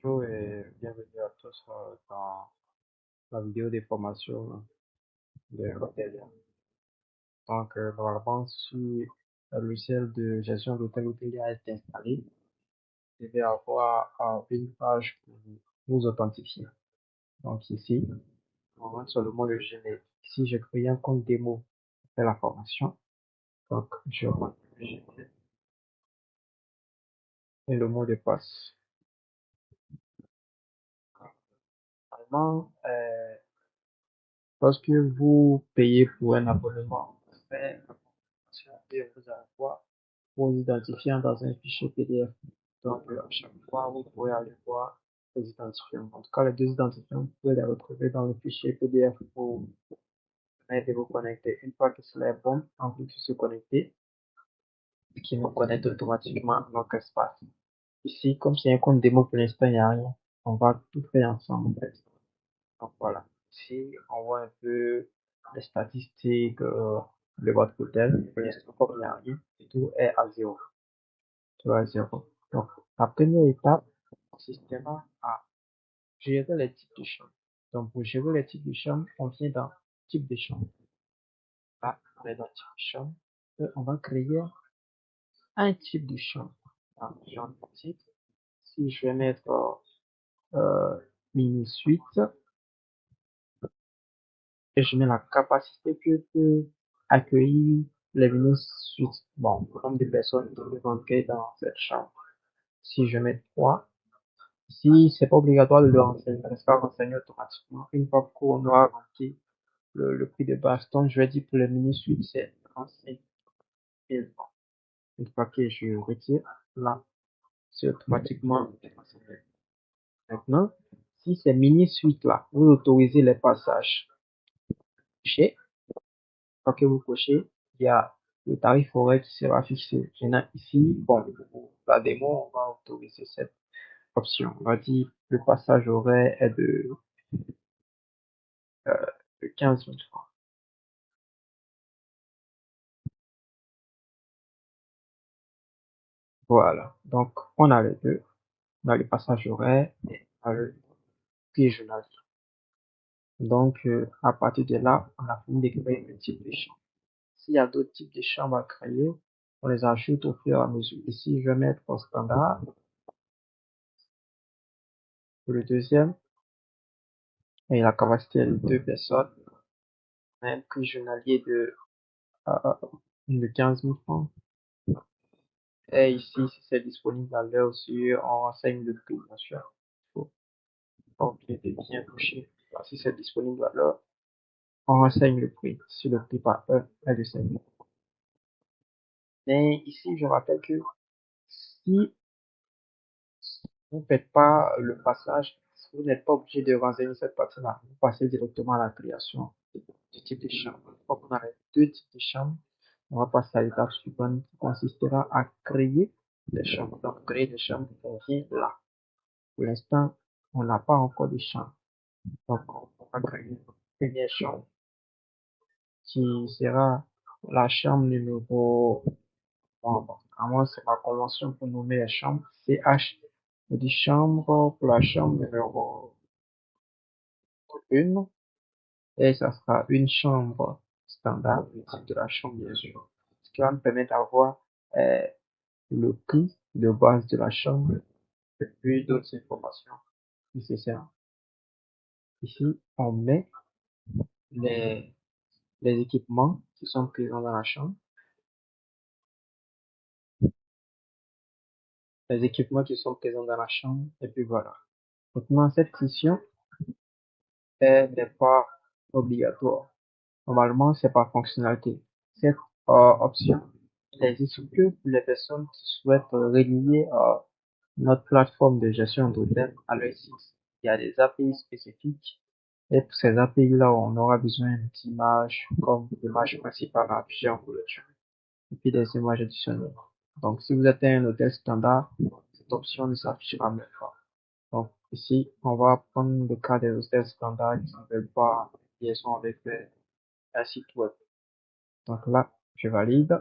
Bonjour et bienvenue à tous dans la vidéo des formations de l'hôtel. Donc, normalement, si le logiciel de gestion d'hôtel hôtelier a été installé, vous devez avoir une page pour vous authentifier. Donc ici, on rentre sur le mot de Gmail. Ici, j'ai créé un compte démo pour faire la formation. Donc, je rentre le Gmail et le mot de passe. Normalement, lorsque vous payez pour un abonnement, faire la formation et vous avoir pour vous identifier dans un fichier PDF. Donc, à chaque fois, vous pouvez aller voir les identifiants. En tout cas, les deux identifiants, vous pouvez les retrouver dans le fichier PDF pour permettre de vous connecter. Une fois que cela est bon, en plus de se connecter, qui nous connecte automatiquement à notre espace. Ici, comme c'est un compte démo pour l'instant, il n'y a rien. On va tout faire ensemble, en fait. Donc voilà. Ici, on voit un peu les statistiques de votre hôtel. Pour l'instant, comme il n'y a rien, tout est à zéro. Tout est à zéro. Donc, la première étape consistera à gérer les types de chambres. Donc, pour gérer les types de chambres, on vient dans type de chambre. Là, on est dans type de chambre. Et on va créer un type de chambre. Alors, genre de type. Si je vais mettre mini suite et je mets la capacité que peut accueillir les mini suites. Bon, le nombre de personnes qui peuvent entrer dans cette chambre. Si je mets 3, si c'est pas obligatoire de le renseigner, ça sera renseigné automatiquement. Une fois qu'on aura rempli le prix de base, donc je vais dire pour les mini suites, c'est 35 000 francs. Une fois que je retire, là, c'est automatiquement 35 000. Maintenant, si ces mini suites là, vous autorisez les passages. Cochez, quand que vous cochez, il y a le tarif horaire qui sera fixé. Maintenant, ici, bon, pour la démo, on va autoriser cette option. On va dire le passage horaire est euh, de 15 000 francs. Voilà. Donc, on a les deux. On a le passage horaire et on a le prix journalier. Donc, à partir de là, on a fini de créer le type de chambre. S'il y a d'autres types de chambres à créer, on les ajoute au fur et à mesure. Ici, je vais mettre au standard pour le deuxième. Et la capacité est de 2 personnes. On a un prix journalier euh, de 15 000 francs. Et ici, si c'est disponible à l'heure aussi, on renseigne le prix, bien sûr. Il faut pas oublier de bien toucher. Si c'est disponible à l'heure, on renseigne le prix. Si le prix par heure est de 5 000. Mais ici, je rappelle que si vous ne faites pas le passage, vous n'êtes pas obligé de renseigner cette partie-là. Vous passez directement à la création du type de chambre. Une qu'on a les deux types de chambres, on va passer à l'étape suivante qui consistera à créer des chambres. Donc, créer des chambres, on vient là. Pour l'instant, on n'a pas encore de chambre. Donc, on va créer une première chambre qui sera la chambre numéro, bon, à moi, c'est la convention pour nommer les chambres, CH. On dit chambre pour la chambre numéro 1 et ça sera une chambre standard, le type de la chambre, bien sûr. Ce qui va me permettre d'avoir euh, le prix de base de la chambre et puis d'autres informations nécessaires. Ici, on met les, les équipements qui sont présents dans la chambre, les équipements qui sont présents dans la chambre, et puis voilà. Maintenant, cette session n'est pas obligatoire. Normalement, c'est par fonctionnalité. Cette option n'existe que pour les personnes qui souhaitent relier notre plateforme de gestion d'hôtel à leur site. Il y a des API spécifiques et pour ces API-là, on aura besoin d'images comme l'image principale affichée en couverture et puis des images additionnelles. Donc, si vous êtes un hôtel standard, cette option ne s'affichera même pas. Donc, ici, on va prendre le cas des hôtels standards qui ne veulent pas liaison avec un site web. Donc là, je valide.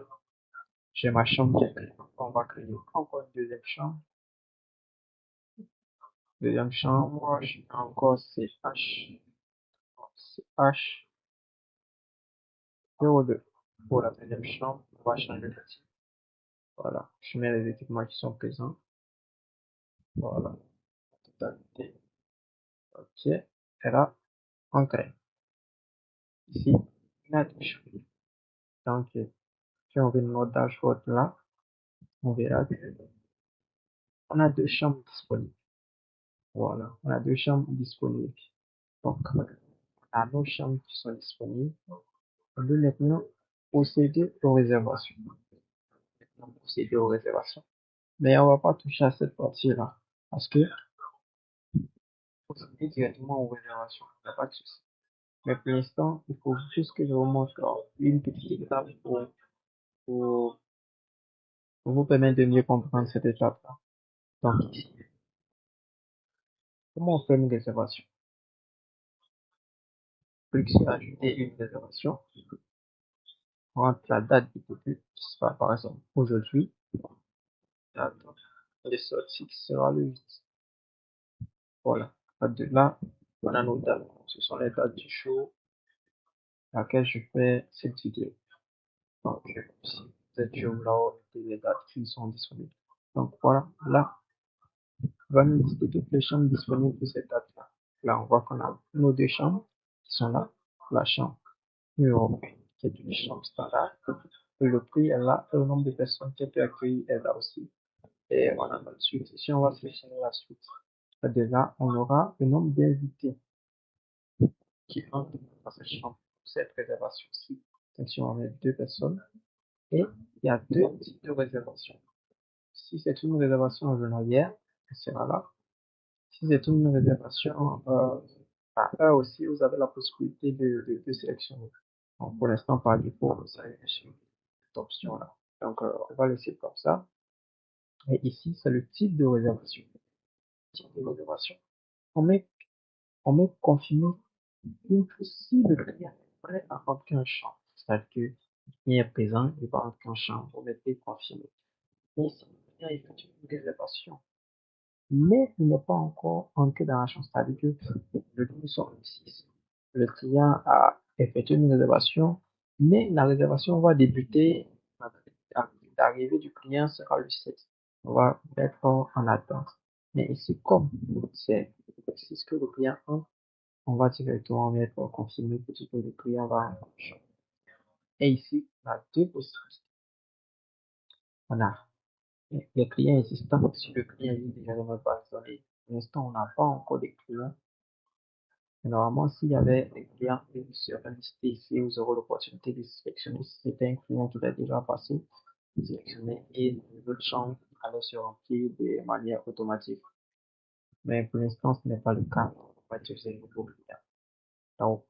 J'ai ma chambre qui est créée. On va créer encore une deuxième chambre. Deuxième chambre, je mets encore CH. CH 02. Pour la deuxième chambre, on va changer de type. Voilà. Je mets les équipements qui sont présents. Voilà. Totalité. OK. Et là, entrée. Ici, on a deux chambres. Donc, si on veut notre dashboard là, on verra qu'on a deux chambres disponibles. Voilà. On a deux chambres disponibles. Donc, à nos chambres qui sont disponibles, on peut maintenant procéder aux réservations. Procéder aux réservations. Mais on va pas toucher à cette partie-là. Parce que, procéder directement aux réservations. Il n'y a pas de souci. Mais pour l'instant, il faut juste que je vous montre une petite étape pour, pour vous permettre de mieux comprendre cette étape-là. Donc, ici, comment on fait une réservation? Clique sur ajouter une réservation. On rentre la date du début, qui sera par exemple aujourd'hui. Date de sortie qui sera le 8. Voilà. De là, on a nos dates. Ce sont les dates du show à laquelle je fais cette vidéo. Donc, si vous êtes sur là, mettez les dates qui sont disponibles. Donc, voilà. Là, on va nous lister toutes les chambres disponibles pour cette date-là. Là, on voit qu'on a nos deux chambres qui sont là. La chambre numéro 1, qui est une chambre standard. Et le prix est là. Et le nombre de personnes qui peut accueillir est là aussi. Et on a notre suite. Si on va sélectionner la suite, de là, on aura le nombre d'invités qui entrent dans cette chambre, cette réservation-ci. Donc, si on met deux personnes, et il y a deux types de réservations. Si c'est une réservation journalière, elle sera là. Si c'est une réservation à heure aussi, vous avez la possibilité de sélectionner. Donc, pour l'instant, par défaut, vous avez cette option-là. Donc, on va laisser comme ça. Et ici, c'est le type de réservation. Type de réservation. On met, on met confirmer une possible client. On est en rentrer un champ. C'est-à-dire que le client est présent, il va rentrer un champ. Vous mettez confirmer. Mais ici, le client effectue une réservation. Mais il n'est pas encore entré dans la chambre. C'est-à-dire que le nous sommes le 6. Le client a effectué une réservation, mais la réservation va débuter, l'arrivée du client sera le 7. On va être en attente. Mais ici, comme c'est ce que le client entre, on va directement mettre confirmer pour que le client va en chambre. Et ici, on a deux possibilités. On a les clients existants. Si le client est déjà dans notre base de données, pour l'instant, on n'a pas encore de clients. Mais normalement, s'il y avait des clients qui seraient listés ici, vous aurez l'opportunité de sélectionner si c'était un client qui a déjà passé, sélectionner et l'autre chambre allait se remplir de manière automatique. Mais pour l'instant, ce n'est pas le cas. On va utiliser le nouveau client. Donc,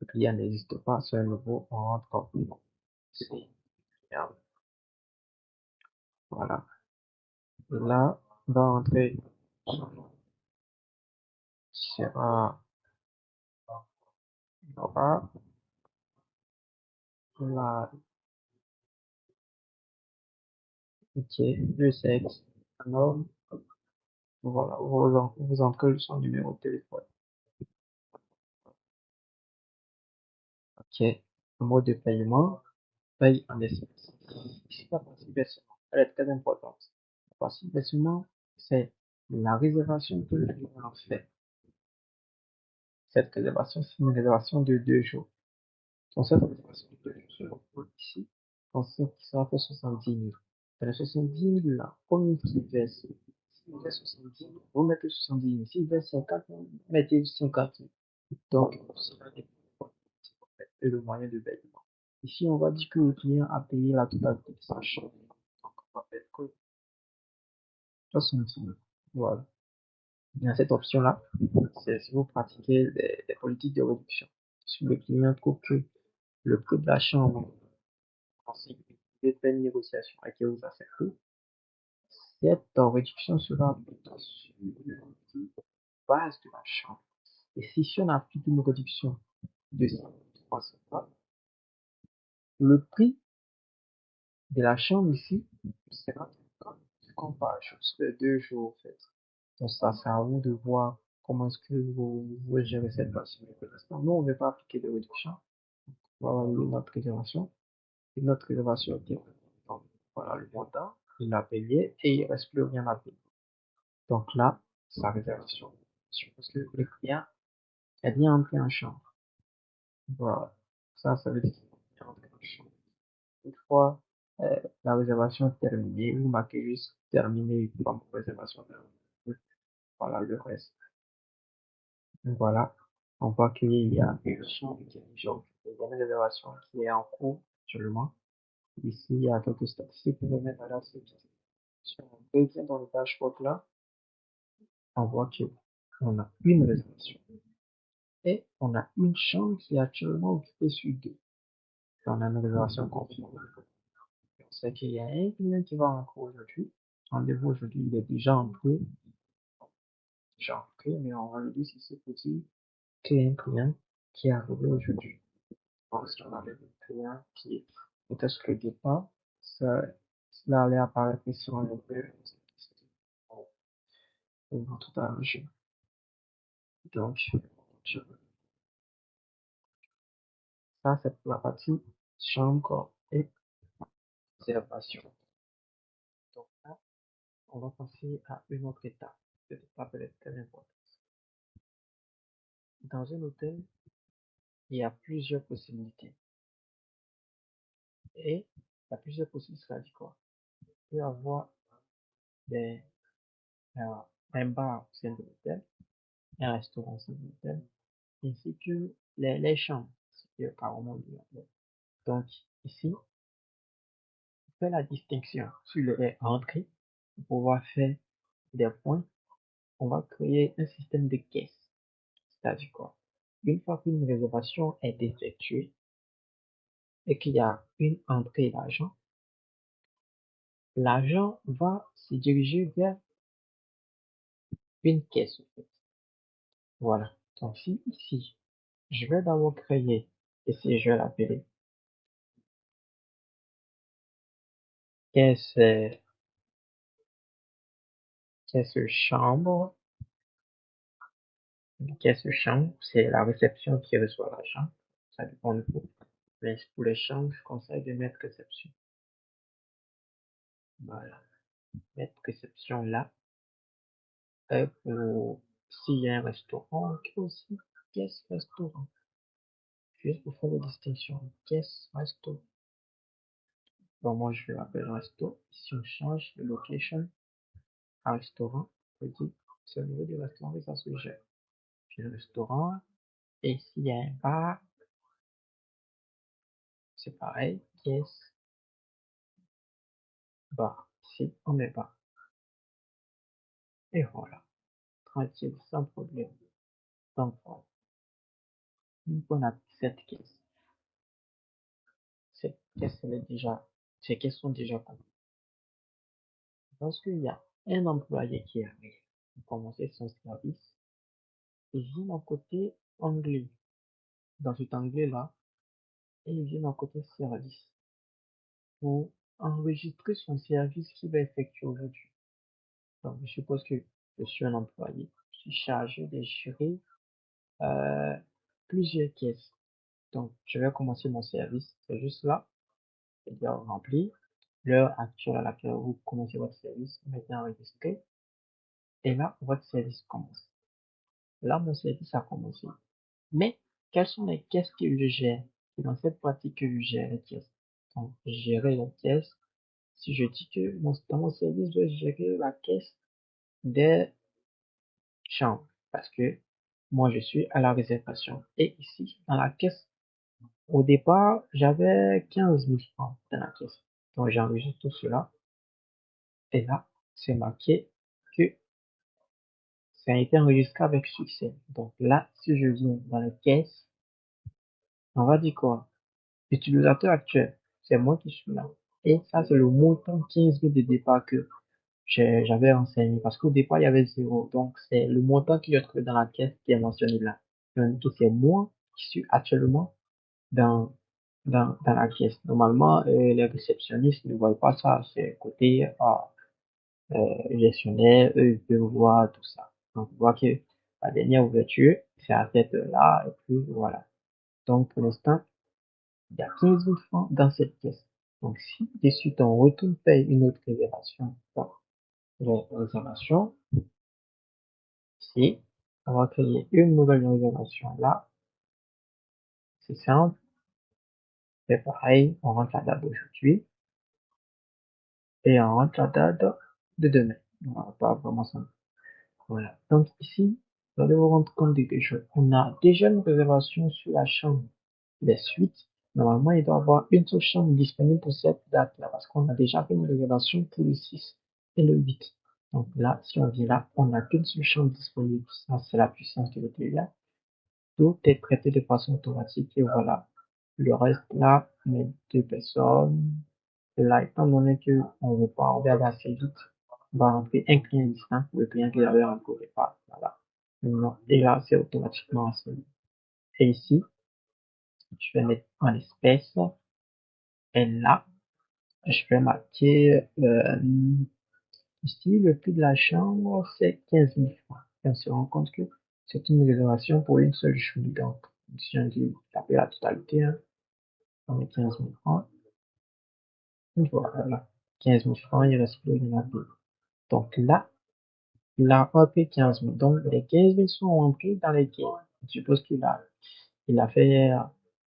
le client n'existe pas, c'est un nouveau, on rentre ici. Voilà. Et là, on va entrer sera aura la ok, le sexe, un homme, voilà, vous entrez son numéro de téléphone. Ok, le mode de paiement, paye en espèces. Ici, la partie versement, elle est très importante. La partie versement, c'est la réservation que le client a fait. Cette réservation, c'est une réservation de 2 jours. Donc, cette réservation de 2 jours, ici, on sait qu'il sera fait 70 000. Dans les 70 000 là, combien il verse? S'il verse 70 000, vous mettez 70 000. S'il verse 50 000, mettez 50 000. Donc, cela dépend le moyen de paiement. Ici, on va dire que le client a payé la totalité de sa chambre. Donc, on va faire que 70 000. Voilà. Il y a cette option-là, c'est si vous pratiquez des politiques de réduction. Si le client trouve que le prix de la chambre, ainsi que vous pouvez faire une négociation et que vous acceptez, cette réduction sera appliquée sur la base de la chambre. Et si on applique une réduction de 300 fois, le prix de la chambre ici sera 50 par jour, sur les 2 jours en fait. Donc ça, c'est à vous de voir comment est-ce que vous gérez cette partie. Mais pour l'instant, nous, on ne veut pas appliquer de réduction. On va valider notre réservation. Et notre réservation est terminée. Donc, voilà le montant, il a payé et il ne reste plus rien à payer. Donc là, sa réservation. Parce que le client a bien entré en chambre. Voilà. Ça veut dire qu'il est bien entré en chambre. Une fois la réservation terminée, vous marquez juste terminé comme réservation terminée. Voilà le reste. Donc voilà, on voit qu'il y a une chambre qui est déjà occupée. Il y a une réservation qui est en cours actuellement. Ici, il y a quelques statistiques que je vais mettre à la suite. Si on revient dans le dashboard là, on voit qu'on a une réservation. Et on a une chambre qui est actuellement occupée sur deux. On a une réservation confirmée. On sait qu'il y a un client qui va encore aujourd'hui. Rendez-vous aujourd'hui, il est déjà entré, mais on va le dire si c'est possible qu'il y a un client qui est arrivé aujourd'hui. Parce qu'on avait des clients qui, peut-être que le départ, cela allait apparaître ici en anglais. On va tout arranger. Donc, ça, c'est pour la partie chambre et observation. Donc là, on va passer à une autre étape. Cette étape, elle est très importante. Dans un hôtel, il y a plusieurs possibilités. Et il y a plusieurs possibilités, ça dit quoi? Il peut y avoir des, un bar au sein de l'hôtel, un restaurant au sein de l'hôtel, ainsi que les chambres, c'est carrément de l'hôtel. Donc, ici, on fait la distinction sur les entrées pour pouvoir faire des points. On va créer un système de caisse. C'est-à-dire quoi? Une fois qu'une réservation est effectuée et qu'il y a une entrée d'argent, l'argent va se diriger vers une caisse, en fait. Voilà. Donc, si ici, je vais d'abord créer, ici, je vais l'appeler caisse, caisse chambre. Une caisse chambre, c'est la réception qui reçoit l'argent. Ça dépend de vous. Mais pour les chambres, je conseille de mettre réception. Voilà. Mettre réception là. Et pour, s'il y a un restaurant, ok aussi, caisse restaurant. Juste pour faire la distinction. Caisse resto. Bon, moi, je vais l'appeler resto. Si on change de location à restaurant, on peut dire, c'est au niveau du restaurant que ça se gère. Puis le restaurant, et s'il y a un bar, c'est pareil, caisse, bar. Ici, on met bar. Et voilà. Tranquille, sans problème. Donc, voilà. Une fois on a cette caisse, cette caisse, elle est déjà, ces caisses sont déjà complètes. Lorsqu'il y a un employé qui arrive pour commencer son service, il vient d'un côté anglais. Dans cet anglais-là, et il vient d'un côté service pour enregistrer son service qu'il va effectuer aujourd'hui. Donc, je suppose que je suis un employé. Je suis chargé de gérer euh, plusieurs caisses. Donc, je vais commencer mon service. C'est juste là. C'est-à-dire remplir l'heure actuelle à laquelle vous commencez votre service, mettez enregistré, et là, votre service commence. Là, mon service a commencé. Mais, quelles sont les caisses que je gère? C'est dans cette partie que je gère les caisses. Donc, gérer les caisses. Si je dis que dans mon service, je vais gérer la caisse des chambres, parce que moi, je suis à la réservation. Et ici, dans la caisse, au départ, j'avais 15 000 francs dans la caisse. Donc, j'enregistre tout cela. Et là, c'est marqué que ça a été enregistré avec succès. Donc là, si je viens dans les caisses, on va dire quoi? L'utilisateur actuel, c'est moi qui suis là. Et ça, c'est le montant 15 000 de départ que j'avais renseigné. Parce qu'au départ, il y avait zéro. Donc, c'est le montant que j'ai trouvé dans la caisse qui est mentionné là. Donc, c'est moi qui suis actuellement dans, dans la caisse. Normalement, les réceptionnistes ne voient pas ça. C'est côté, gestionnaire, eux, ils peuvent voir tout ça. Donc, on voit que la dernière ouverture, c'est à cette heure-là, et puis voilà. Donc, pour l'instant, il y a 15 000 francs dans cette pièce. Donc, si dessus ton retour paye une autre réservation, bon, réservation, ici, on va créer une nouvelle réservation là. C'est simple. C'est pareil, on rentre la date d'aujourd'hui et on rentre la date de demain. On va pas vraiment ça. Voilà. Donc ici, vous allez vous rendre compte de quelque chose. On a déjà une réservation sur la chambre des suites. Normalement, il doit y avoir une seule chambre disponible pour cette date-là parce qu'on a déjà fait une réservation pour le 6 et le 8. Donc là, si on vient là, on n'a qu'une seule chambre disponible. Ça, c'est la puissance de l'hôtel. Tout est traité de façon automatique et voilà. Le reste là, mais deux personnes. Et là, étant donné que on veut pas regarder assez vite, on va rentrer un client distinct pour le client qui avait rentré au départ. Voilà. Non. Et là, c'est automatiquement assigné. Et ici, je vais mettre en espèce. Et là, je vais marquer, ici, le prix de la chambre, c'est 15 000 francs. Et on se rend compte que c'est une réservation pour une seule chambre. Donc, si on dit taper la totalité, hein, on met 15 000 francs. Voilà. 15 000 francs, il reste plus rien à payer. Donc là, il a rentré 15 000. Donc les 15 000 sont rentrés dans les caisses. Je suppose il a fait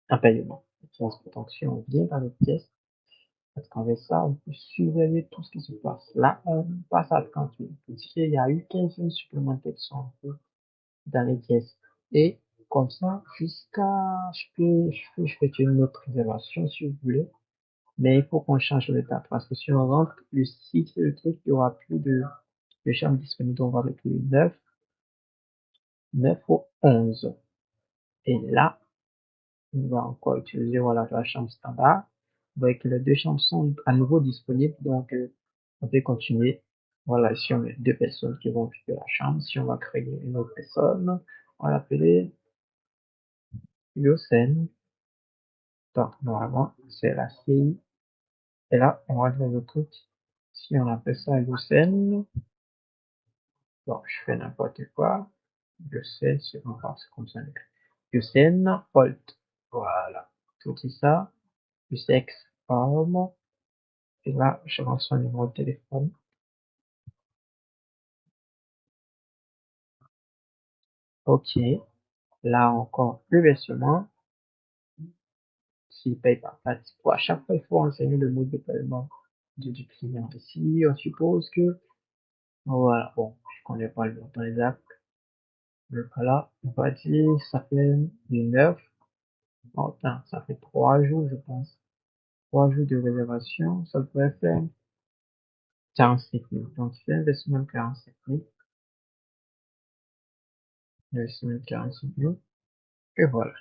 un paiement. 15 000. Donc si on vient dans les pièces, parce qu'avec ça, on peut surveiller tout ce qui se passe. Là, on passe à 30 000. Il y a eu 15 000 supplémentaires qui sont rentrés dans les caisses. Et comme ça, jusqu'à, je peux faire une autre réservation si vous voulez. Mais il faut qu'on change le date parce que si on rentre le 6, le truc, il y aura plus de chambres disponibles. On va avec le 9, 9 au 11. Et là, on va encore utiliser, voilà, la chambre standard. Vous voyez que les deux chambres sont à nouveau disponibles. Donc, on peut continuer. Voilà, si on met deux personnes qui vont occuper la chambre, si on va créer une autre personne, on va l'appeler Yosen. Donc, normalement, c'est la CI. Et là, on va dire le truc. Si on appelle ça Yosen, bon, je fais n'importe quoi. Yosen, c'est comme ça. Yosen Holt. Voilà. Tout dit ça. Du sexe homme. Et là, je rentre son numéro de téléphone. OK. Là encore, le versement. S'il paye par partie. À chaque fois, il faut renseigner le mode de paiement du client. Ici, on suppose que, voilà, bon, je connais pas le montant exact. Mais voilà, on va dire, ça fait du 9. Enfin, ça fait 3 jours, je pense. 3 jours de réservation, ça devrait faire 45 000. Donc, c'est un versement de 45 000. Versement de 45 000. Et voilà.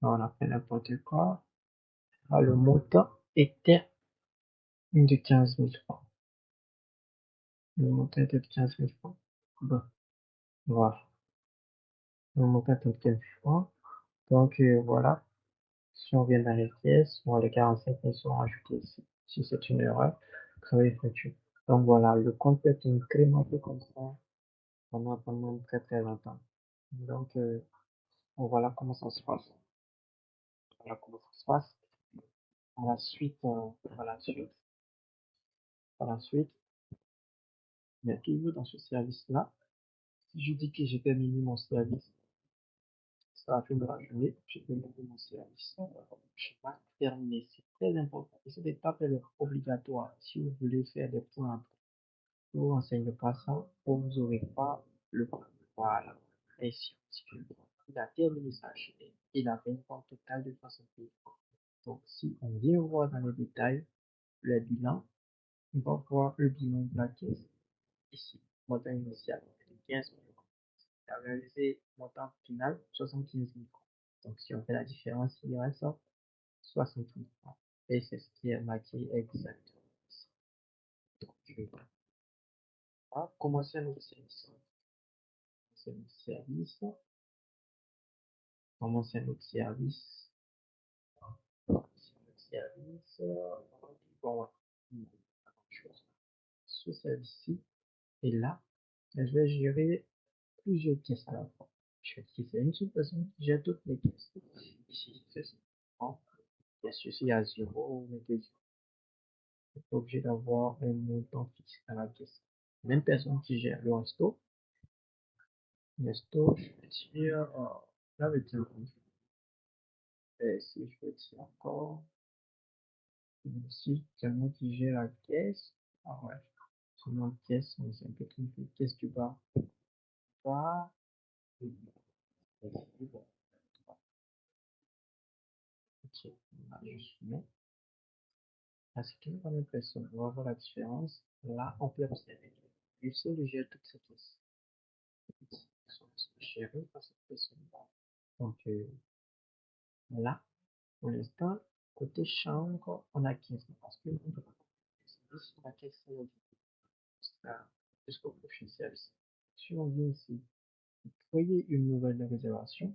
On a fait n'importe quoi. Ah, le montant était de 15 000 francs. Le montant était de 15 000 francs. Bon, voilà. Le montant était de 15 000 francs. Donc, voilà. Si on vient dans les pièces, bon, les 45 000 sont rajoutés ici. Si c'est une erreur, ça effectué. Donc voilà, le compte peut être incrémenté comme ça pendant très très longtemps. Donc, voilà comment ça se passe. Voilà comment ça se passe. À la suite, à la suite, à la suite, mais toujours dans ce service-là, si je dis que j'ai terminé mon service, ça a fait de la journée, j'ai terminé mon service, je vais terminer. C'est très important. Et cette étape, elle est obligatoire. Si vous voulez faire des points, ne vous renseignez pas ça, vous n'aurez pas le point. Voilà. Et si il a terminé sa journée, il a fait une compte totale de 60 000 francs. Donc, si on vient voir dans les détails le bilan, on va voir le bilan de la caisse ici. Montant initial, 15 000 francs. Il a réalisé montant final, 75 000 francs. Donc, si on fait la différence, il reste 60 000 francs. Et c'est ce qui est marqué exactement ici. Donc, je vais commencer un autre service. C'est un service. Commencer un autre service. service, bon, ce service-ci, et là, je vais gérer plusieurs caisses à la fois. Je vais utiliser une seule personne qui gère toutes les caisses. Ici, c'est ça. Bon, bien sûr, s'il y a 0, on met 2 0. On est obligé d'avoir un montant fixe à la caisse. Même personne qui gère le resto. Le resto, je vais dire, là, avec un et si je veux dire encore, ici, quelqu'un qui gère la caisse. Ah ouais, c'est une caisse, mais c'est un peu compliqué. Caisse du bas. Bas. Et bon, ok, on va juste mettre. Là, c'est toujours la même personne. On va voir la différence. Là, on peut observer. Lui seul, il gère toutes ces caisses. Ils sont gérés par cette personne-là. Donc, là, pour l'instant, côté chambre, on a 15 parce que on peut pas service, on a 15 salariés. Ça, jusqu'au prochain service. Si on vient ici, créer une nouvelle réservation,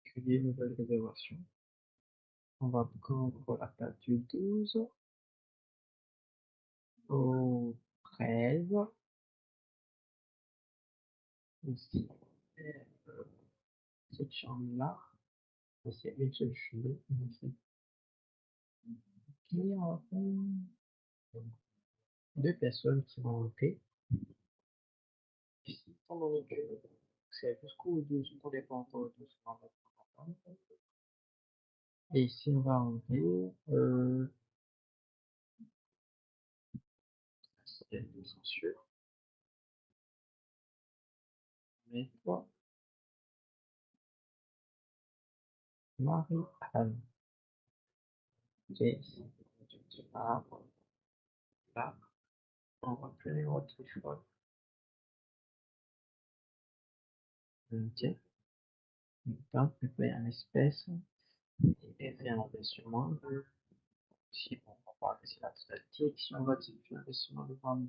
créer une nouvelle réservation, on va prendre la date du 12 au 13, ici, cette chambre-là, c'est une seule chambre, ici, qui a deux personnes qui vont entrer ici, pendant le c'est jusqu'au 12, on dépend encore de ce qu'on va prendre. Et ici, on va enlever, c'est sûr, mettre Marie-Anne. Et ici, là, là, on va faire le téléphone. Ok. Donc, on fait un espèce et faire un versement de, si on va voir que c'est la totalité, si on va dire un versement de 20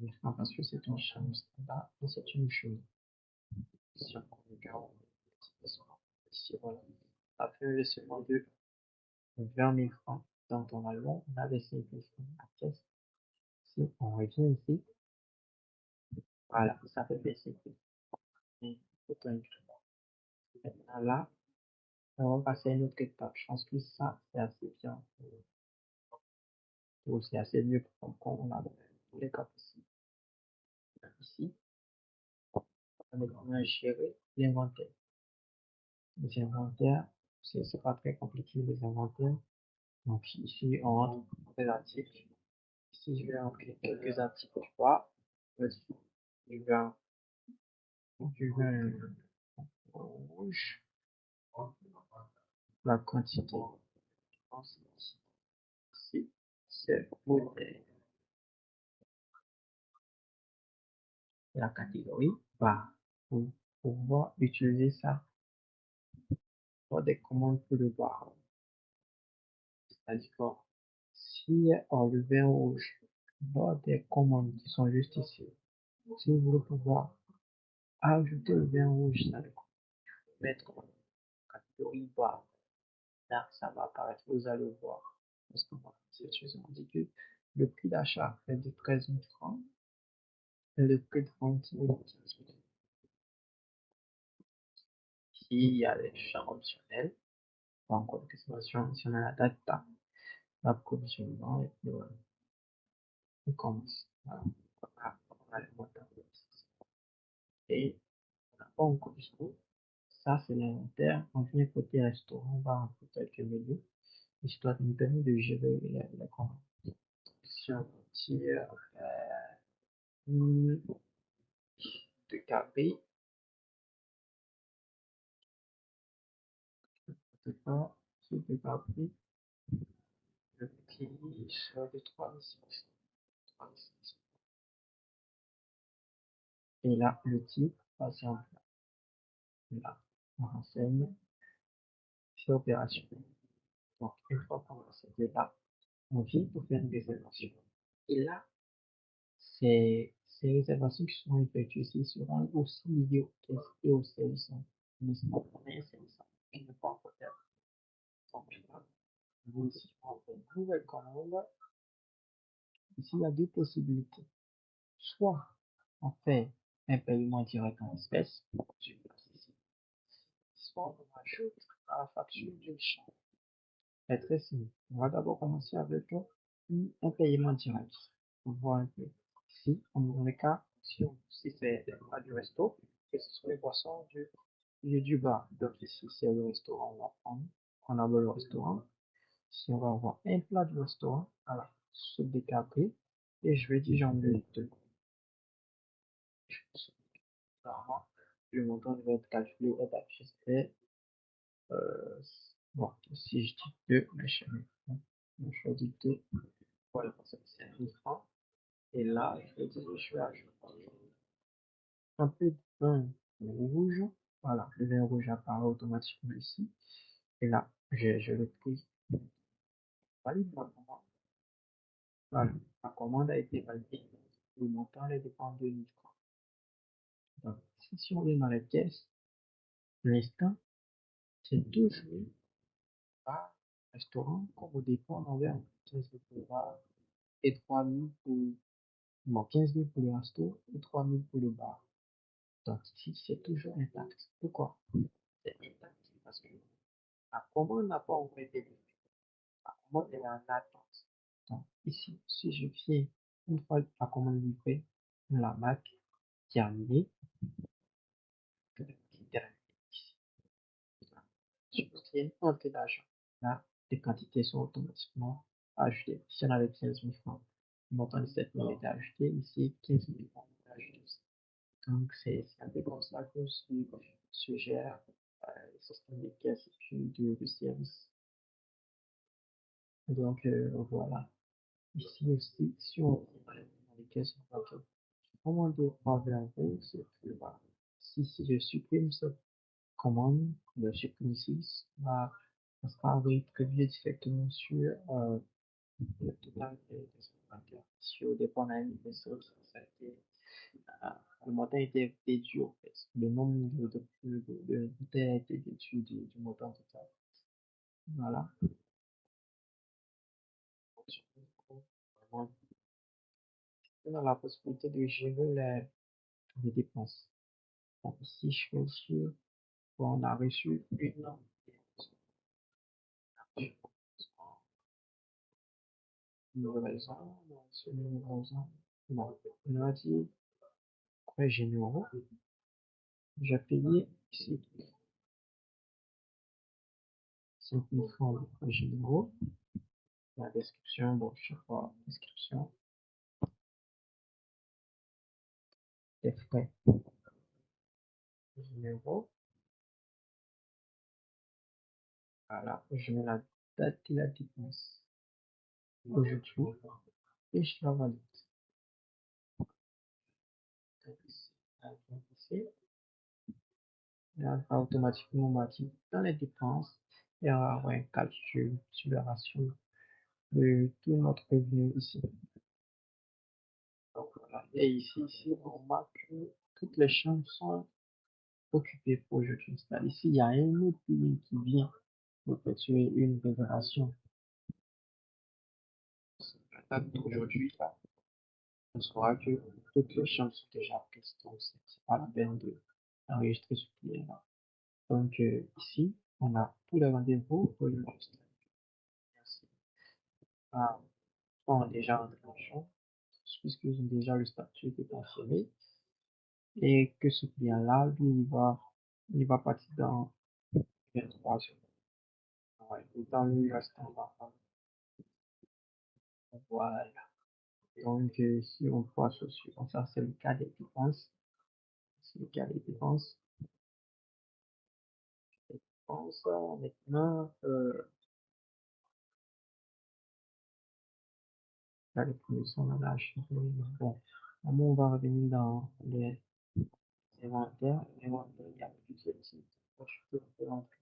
000 francs, parce que c'est une chambre standard, et c'est une chose. Si on regarde, ici, voilà, on a fait un versement de 20 000 francs. Donc, normalement, on a versé 5 000 francs à la caisse. Si on revient ici, voilà, ça fait baisser. Et c'est un maintenant là, on va passer à une autre étape. Je pense que ça, c'est assez bien. Ou c'est assez mieux pour comprendre. On a tous les cas possibles. Ici, on est comment gérer l'inventaire. Les inventaires, c'est pas très compliqué, les inventaires. Donc ici, on rentre les articles. Ici, je vais rentrer quelques articles, tu vois. Je vais, je vais rouge, la quantité. Ensuite, ici, c'est modèle. La catégorie bar pour pouvoir utiliser ça pour des commandes pour le bar. C'est-à-dire que si on le vin rouge dans des commandes qui sont juste ici, si vous voulez pouvoir ajouter le vin rouge, ça veut mettre en catégorie bar. Là, ça va apparaître, vous allez voir. Parce qu'on va cette chose, on dit que le prix d'achat est de 13 000 francs et le prix de vente est de 15 000. Ici, il y a les champs optionnels. Pas encore de consommation additionnelle à data, l'approvisionnement, et puis voilà, on commence. Voilà, on a les montants. Et on n'a pas encore du tout. Ça, c'est l'inventaire. On vient côté restaurant, on va rentrer quelques menus, histoire de nous permettre de gérer la commande. Si on tire de KB, de pas, de KB, le prix sera de 3,6. Et là, le type, par exemple, là, on renseigne, c'est opérationnel. Donc, une fois qu'on a cette là, on vient pour faire une réservation. Et là, c'est Ces réservations qui seront effectuées ici seront aussi liées aux caisses et aux services. Nous sommes un service qui ne peut pas encore faire. Donc, là, nous, si on fait une nouvelle commande, ici, il y a deux possibilités. Soit on fait un paiement direct en espèces, soit on ajoute à la facture du champ. C'est très simple. On va d'abord commencer avec un paiement direct. On voit un peu. Ici, dans le cas, si c'est pas du resto, que ce soit les boissons du bar. Donc ici, c'est le restaurant, on va prendre, on a le restaurant. Si on va avoir un plat du restaurant, voilà, soupe de capri, et je vais dire j'en ai deux. Clairement, le montant va être calculé et ajusté. Euh, bon, si je dis deux, mes chéris, on choisit deux. Voilà, c'est 5 000 francs. Et là, je vais ajouter un peu de vin rouge. Voilà, le vin rouge apparaît automatiquement ici. Et là, je le pris. Valide ma commande. Voilà, ma commande a été validée. Le montant est dépend de 1000 francs. Donc, si on est dans les caisses, l'instant, c'est toujours bar, restaurant, qu'on vous dépend envers 15 000 pour le bar et 3 000 pour, bon, 15 000 pour le resto et 3 000 pour le bar. Donc, ici, c'est toujours intact. Pourquoi? C'est intact parce que la commande n'a pas encore été livrée. La commande est en attente. Donc, ici, si je fais une fois la commande livrée, la marque terminée, je vais terminer ici. Je crée une entrée d'argent. Là, les quantités sont automatiquement ajoutées. Si on avait 15 000 francs, le montant de 7 000 est ajouté. Ici, 15 000 francs est ajouté. Donc, c'est un peu comme ça que se gère le système de caisse et puis de service. Donc, voilà. Ici aussi, si on prend dans les caisses, on va commander par VRV, c'est que voilà. Si je supprime cette commande, je supprime ici, ça sera prévu directement sur le total des inventaires. Si au départ on a mis des choses, ça a été, euh, le montant a été déduit en fait. Le nombre de bouteilles a été déduit du montant total. Voilà. On a la possibilité de gérer les dépenses. Donc ici, je fais sur, bon, on a reçu une livraison, on a reçu une livraison. Bon, on a dit frais généraux. J'ai payé ici 5 000 francs de frais généraux. La description, bon, je sais pas, description des frais généraux. Voilà, je mets la date de la dépense aujourd'hui et je la valide. Donc, ici, là, va automatiquement bâtir dans les dépenses et on va avoir un calcul sur la ratio de tout notre revenu ici. Donc, voilà. Et ici, on marque que toutes les chambres sont occupées pour aujourd'hui. C'est-à-dire, s'il y a un autre pays qui vient effectuer une réservation, la date d'aujourd'hui, là, on saura que toutes les chambres sont déjà prises. Donc, c'est pas la peine d'enregistrer ce client-là. Donc, ici, on a tous les rendez-vous pour le registre. Merci. Ah, on a déjà rentré en chambre, puisqu'ils ont déjà le statut de confirmé, et que ce client-là, lui, il va partir dans 23 heures. Ouais, et dans le restant, voilà. Donc, si on voit ce suivant, ça, c'est le cas des dépenses. C'est le cas des dépenses. Maintenant, là, les premiers sont là, bon, on va revenir dans les inventaires. L'inventaire, il y a plusieurs types. Je peux rentrer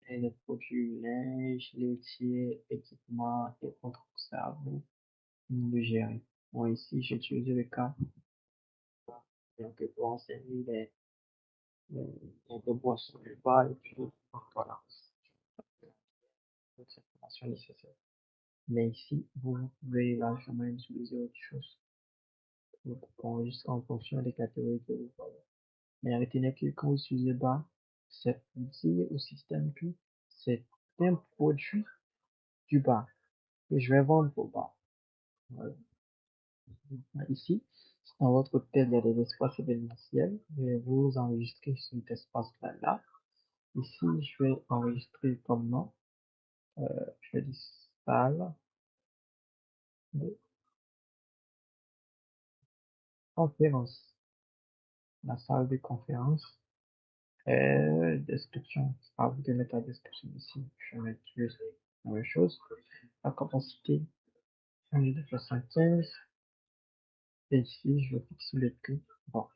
les produits linge, laitiers, équipements et contre ça, vous de gérer. Bon, ici, j'ai utilisé le cas que pour enseigner les boissons du bas et puis voilà, toute cette information nécessaire. Mais ici, vous pouvez largement utiliser autre chose pour enregistrer en fonction des catégories que vous voyez. Mais retenez que quand vous utilisez bas, c'est pour dire au système que c'est un produit du bas que je vais vendre au bas. Voilà. Ici, dans votre tête, il y a des espaces événementiels. Et vous enregistrez sur cet espace-là. Ici, je vais enregistrer comme nom. Je vais dire salle de conférence. La salle de conférence. Description. À vous de mettre la description ici. Je vais mettre juste la même chose. La capacité, 1275. Et ici, je vais fixer le prix. Bon.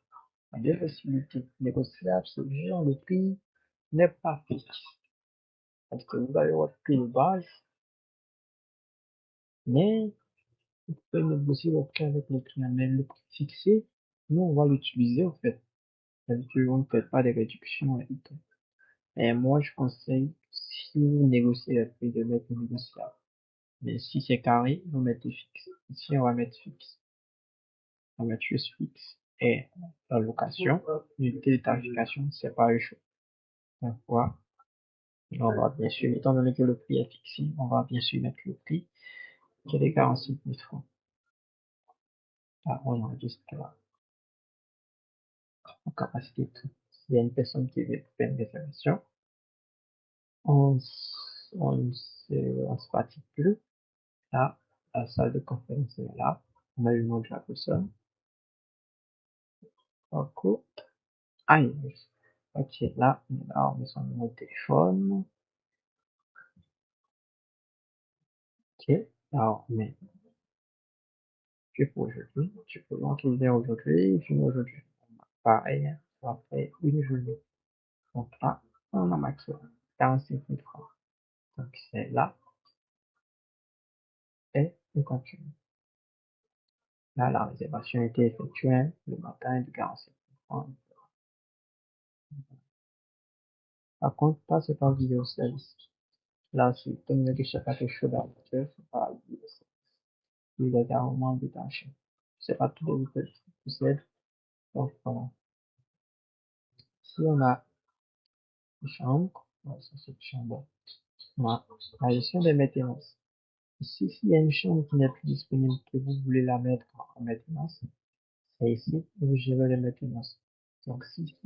La deux possibilités négociables, c'est genre le prix n'est pas fixe. Parce que vous avez votre prix de base, mais vous pouvez négocier votre prix avec le client. Mais le prix fixé, nous, on va l'utiliser, en fait. Parce qu'on ne fait pas de réduction et tout. Et moi, je conseille, si vous négociez le prix, de mettre négociable. Mais si c'est carré, vous mettez fixe. Ici, on va mettre fixe. On va mettre juste fixe. Et la location, l'unité de tarification, c'est pas une chose. Donc, voilà. On va bien sûr, étant donné que le prix est fixé, on va bien sûr mettre le prix qui est de 45 000 francs. Là, on enregistre là, en capacité tout. S'il y a une personne qui veut faire une réservation, on, on se particule. Là, la salle de conférence est là. On met le nom de la personne. Ok. Ah, yes. Ok, là, on met son numéro de téléphone. Ok. Alors, on met tu pour aujourd'hui. Tu peux l'entendre aujourd'hui, puis aujourd'hui. Pareil, hein. Après une journée. Donc là, on a maximum 45 000 francs. Donc c'est là, et on continue. Là, la réservation a été effectuée le matin du 45 000 francs. Par contre, là, c'est pas vidéo service. Là, c'est comme le guichet quelque chose à c'est pas vidéo service. Il est carrément détaché. C'est pas tout le que possède. Donc, voilà. Si on a une chambre, ça c'est une chambre. Voilà. La gestion des maintenances. Ici, s'il y a une chambre qui n'est plus disponible, que vous voulez la mettre en maintenance, c'est ici que vous gérez les maintenances. Donc, si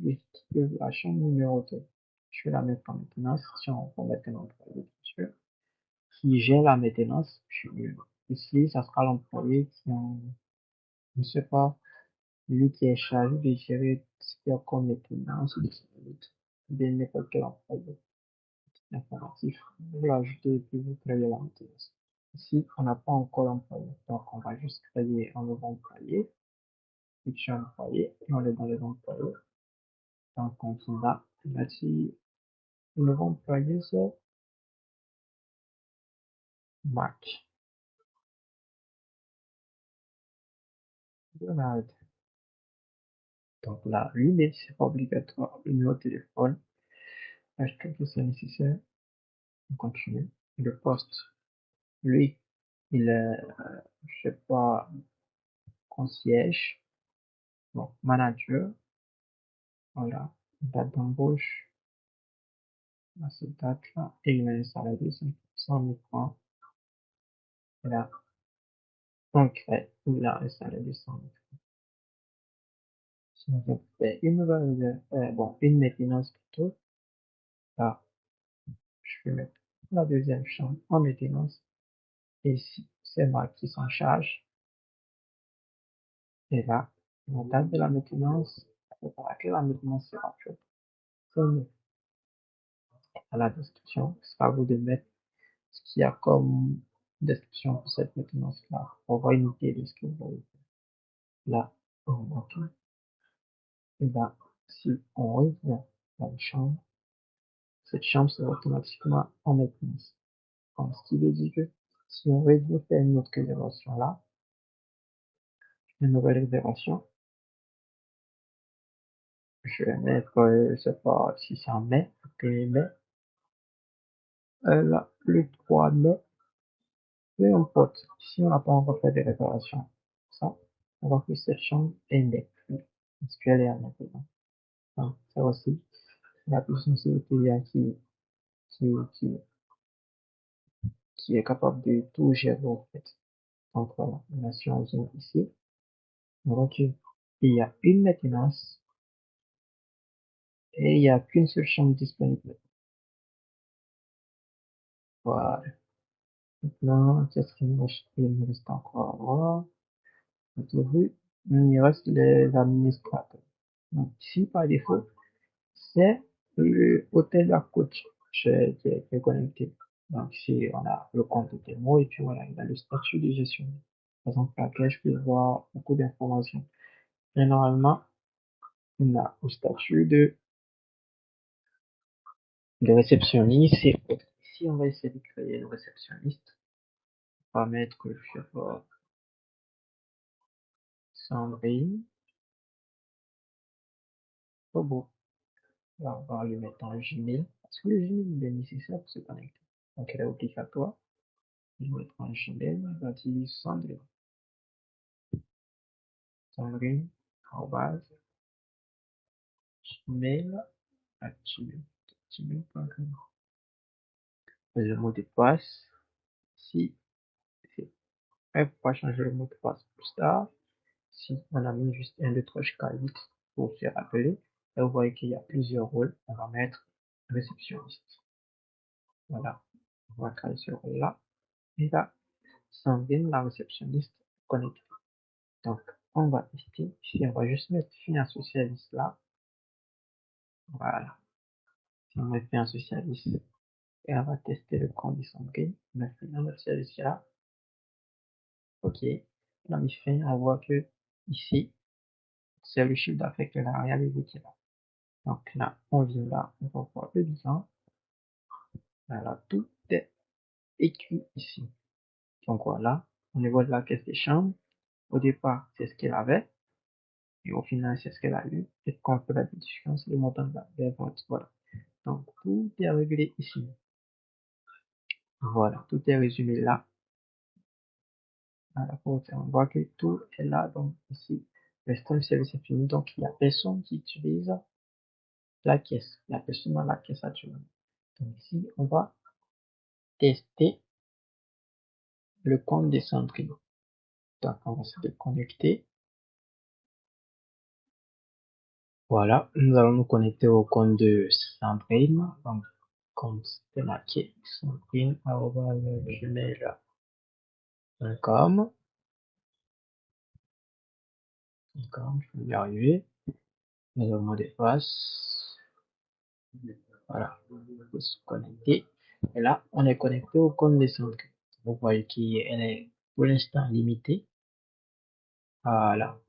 la chambre numéro 2, je vais la mettre en maintenance, si on va mettre un employé, bien sûr, qui gère la maintenance, ici, ça sera l'employé qui en, je ne sais pas, lui qui est chargé de gérer ce qu'il y a comme maintenance, ou bien n'importe quel employé informatif. Vous l'ajoutez et puis vous créez la maintenance. Ici, on n'a pas encore l'employé. Donc, on va juste créer un nouveau employé, fiction employé, et on est dans les employés. Donc, on va dire, le nouveau employé, c'est Marc Donald. Donc là, lui, c'est pas obligatoire. Le numéro de téléphone, là, je trouve que c'est nécessaire. On continue. Le poste, lui, il est, je sais pas, concierge, bon, manager, voilà, date d'embauche, à cette date-là, et il a un salaire de 500 000 francs. Et là, concret, il a un salaire de 100 000 francs. Si on veut faire une nouvelle, bon, une maintenance plutôt, là, je vais mettre la deuxième chambre en maintenance. Et ici, c'est moi qui s'en charge. Et là, la date de la maintenance, pour laquelle la maintenance sera faite. C'est à la description. Ce sera à vous de mettre ce qu'il y a comme description pour cette maintenance-là. On va une idée de ce que vous avez fait. Là, ok. Et là, si on revient dans la chambre, cette chambre sera automatiquement en maintenance. Donc, ce qui veut dire que si on revient faire une autre réservation là, une nouvelle réservation, Je vais mettre, je sais pas, 600 mai, 1er mai, là, le 3 mai, peu importe. Si on n'a pas encore fait des réparations, ça, on va faire cette chambre index. Parce qu'elle est à maintenant. Donc, ça aussi, la puissance auxiliaire qui, qui, qui est capable de tout gérer, en fait. Donc, voilà, on a sur un zoom ici. Donc, il y a une maintenance et il n'y a qu'une seule chambre disponible. Voilà. Maintenant, qu'est-ce qu'il me reste encore à voir? Vu, il reste les administrateurs. Donc, ici, par défaut, c'est le hôtel à coach qui est connecté. Donc, ici, on a le compte de démo et puis voilà, il a le statut de gestionnaire. Par exemple, là, je peux voir beaucoup d'informations. Et normalement, on a au statut de réceptionniste et autres. Ici, on va essayer de créer le réceptionniste. On va mettre sur Sandrine. Oh bon. Là, on va lui mettre un Gmail. Parce que le Gmail est nécessaire pour se connecter. Donc, elle est obligatoire. Je vais mettre un Gmail. Je vais utiliser Sandrine. Sandrine, arrobase, Gmail, gmail.com. Le mot de passe. Si c'est prêt, pour pas changer le mot de passe plus tard. Si on a mis juste 1, 2, 3 jusqu'à 8 pour se rappeler, et vous voyez qu'il y a plusieurs rôles, on va mettre réceptionniste. Voilà. On va créer ce rôle-là. Et là, Sandrine, la réceptionniste connectée. Donc, on va tester. Ici, on va juste mettre fin socialiste là. Voilà. Si on met fin socialiste, et on va tester le compte de Sandrine. On a fait un socialiste là. OK. On a mis fin, on voit que ici, c'est le chiffre d'affaires qu'elle a réalisé qui est là. Donc là, on vient là, on va voir le bilan. Voilà, tout est écrit ici. Donc voilà, au niveau de la caisse des chambres, au départ, c'est ce qu'elle avait, et au final, c'est ce qu'elle a eu, et quand on fait la déduction, c'est le montant de la vente. Voilà. Donc tout est réglé ici. Voilà, tout est résumé là. Voilà, on voit que tout est là, donc ici, le système service est fini, donc il n'y a personne qui utilise la caisse. Il n'y a personne dans la caisse actuellement. Donc ici, on va tester le compte des Sandrine. Donc, on va se déconnecter. Voilà, nous allons nous connecter au compte de Sandrine. Donc, comme c'était marqué, sandrine@gmail.com. Comme je vais y arriver. Nous avons le mot de passe. Voilà, pour se connecter. Et là, on est connecté au compte de Sandrine. Vous voyez qu'elle est pour l'instant limitée. Voilà,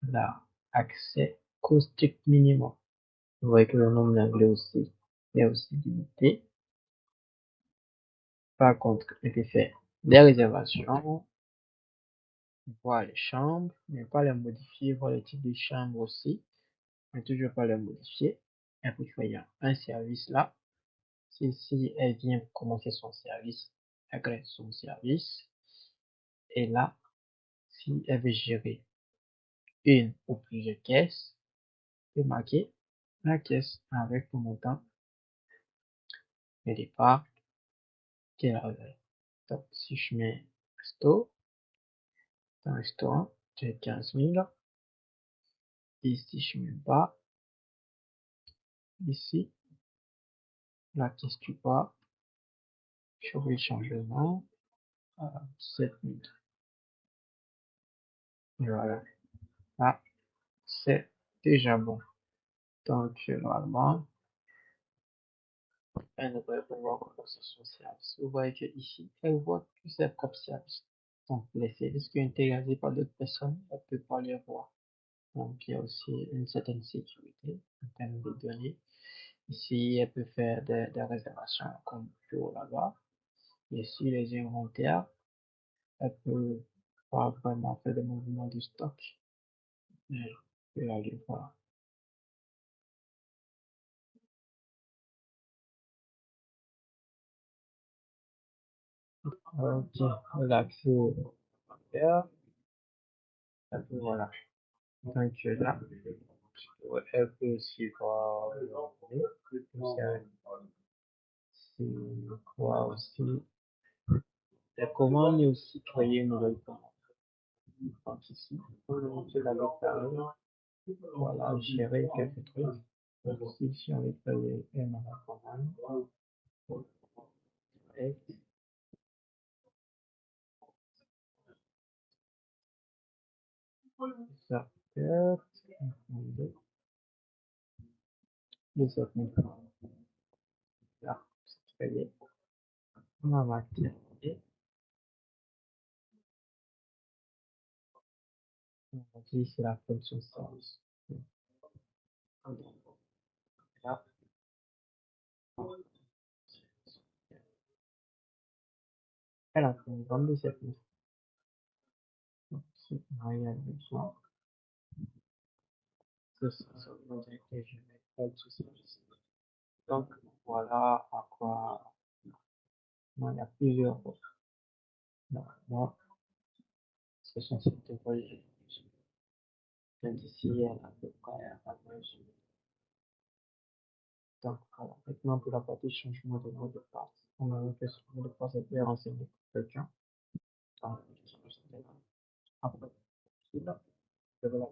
là, accès caustique minimum. Vous voyez que le nombre d'anglais aussi est aussi limité. Par contre, il peut faire des réservations, voir les chambres, mais pas les modifier, voir le type de chambre aussi, mais toujours pas les modifier. Et puis, il y a un service là. Si elle vient pour commencer son service, elle crée son service. Et là, si elle veut gérer une ou plusieurs caisses, elle peut marquer la caisse avec le montant de départ qu'elle avait. Donc, si je mets resto, dans le restaurant, j'ai 15 000. Ici, je mets bas. Ici, la caisse du bas. Je vais changer le nom à 7 000. Et voilà. Là, c'est déjà bon. Donc, normalement, elle devrait pouvoir commencer son service. Vous voyez que ici, elle voit que c'est propre service. Donc, les services qui ont été réalisés par d'autres personnes, elle peut pas les voir. Donc, il y a aussi une certaine sécurité en termes de données. Ici, elle peut faire des réservations comme toujours là-bas. Ici, les inventaires, elle peut pas vraiment faire des mouvements de stock. Mais je peux aller voir. Ok, l'accès faire. Et puis voilà. Donc là, elle peut aussi voir c'est quoi aussi. Et comment on est aussi créer une nouvelle commande. Donc ici, je l'avais parlé. Voilà, gérer quelques trucs. Donc ici, si on veut créer une nouvelle commande, et ça peut être les autres commande. Là, c'est très bien. On va activer. On va dire c'est la fonction service. Là, elle a fait une bande de cette liste. Donc, si on regarde ça, c'est ça, ça veut dire que je vais faire tout ça. Donc, voilà à quoi, il y a plusieurs moi, ce sont ces théories d'ici à peu près à mesure. Donc, voilà. Maintenant, pour la partie changement de mot de passe. On a fait ce mot de passe est bien renseigné pour quelqu'un. Donc, après, c'est là. Je vais la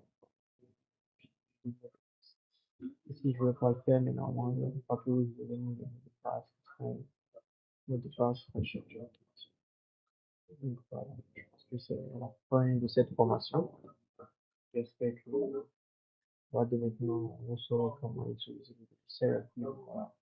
et si je veux pas le faire, mais normalement, je vais pas que je vais donner le mot de passe. Mot de passe sera chargé automatiquement. Donc, voilà. Je pense que c'est la fin de cette formation. J'espère que, voilà, de maintenant, on saura comment utiliser le logiciel. Et puis, voilà.